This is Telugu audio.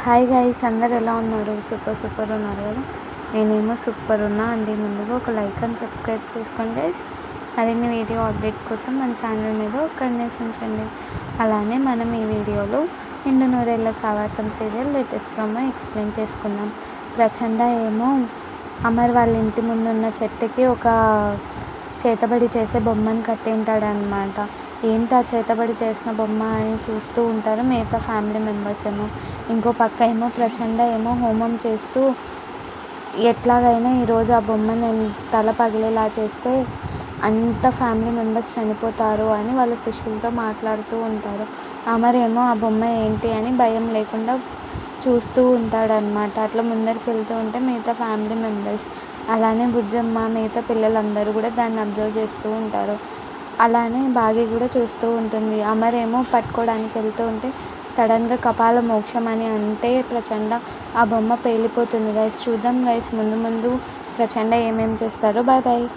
హాయ్ గైస్, అందరు ఎలా ఉన్నారు? సూపర్ ఉన్నారు కదా. నేనేమో సూపర్ ఉన్నా అండి. ముందుగా ఒక లైక్ అండ్ సబ్స్క్రైబ్ చేసుకోండి గైస్. మరిన్ని వీడియో అప్డేట్స్ కోసం మన ఛానల్ మీద కన్నేసి ఉంచండి. అలానే మనం ఈ వీడియోలో నిండు నూరేళ్ల సావాసం సీరియల్ లేటెస్ట్ ప్రోమో ఎక్స్ప్లెయిన్ చేసుకుందాం. ప్రచండ ఏమో అమర్ వాళ్ళ ఇంటి ముందున్న చెట్టుకి ఒక చేతబడి చేసే బొమ్మను కట్టింటాడనమాట. ఏంటి ఆ చేతబడి చేసిన బొమ్మ అని చూస్తూ ఉంటారు మిగతా ఫ్యామిలీ మెంబర్స్ ఏమో. ఇంకో పక్క ఏమో ప్రచండ ఏమో హోమం చేస్తూ ఎట్లాగైనా ఈరోజు ఆ బొమ్మని తల పగిలేలా చేస్తే అంత ఫ్యామిలీ మెంబర్స్ చనిపోతారు అని వాళ్ళ శిష్యులతో మాట్లాడుతూ ఉంటారు. అమరేమో ఆ బొమ్మ ఏంటి అని భయం లేకుండా చూస్తూ ఉంటాడనమాట. అట్లా ముందరికి వెళ్తూ ఉంటే మిగతా ఫ్యామిలీ మెంబర్స్, అలానే బుజ్జమ్మ, మిగతా పిల్లలందరూ కూడా దాన్ని అబ్జర్వ్ చేస్తూ ఉంటారు. అలానే బాగి కూడా చూస్తూ ఉంటుంది. అమరేమో పట్టుకోవడానికి వెళ్తూ ఉంటే సడన్గా కపాల మోక్షం అని అంటే ప్రచండ ఆ బొమ్మ పేలిపోతుంది గైస్. చూద్దాం గైస్ ముందు ప్రచండ ఏమేం చేస్తారో. Bye bye.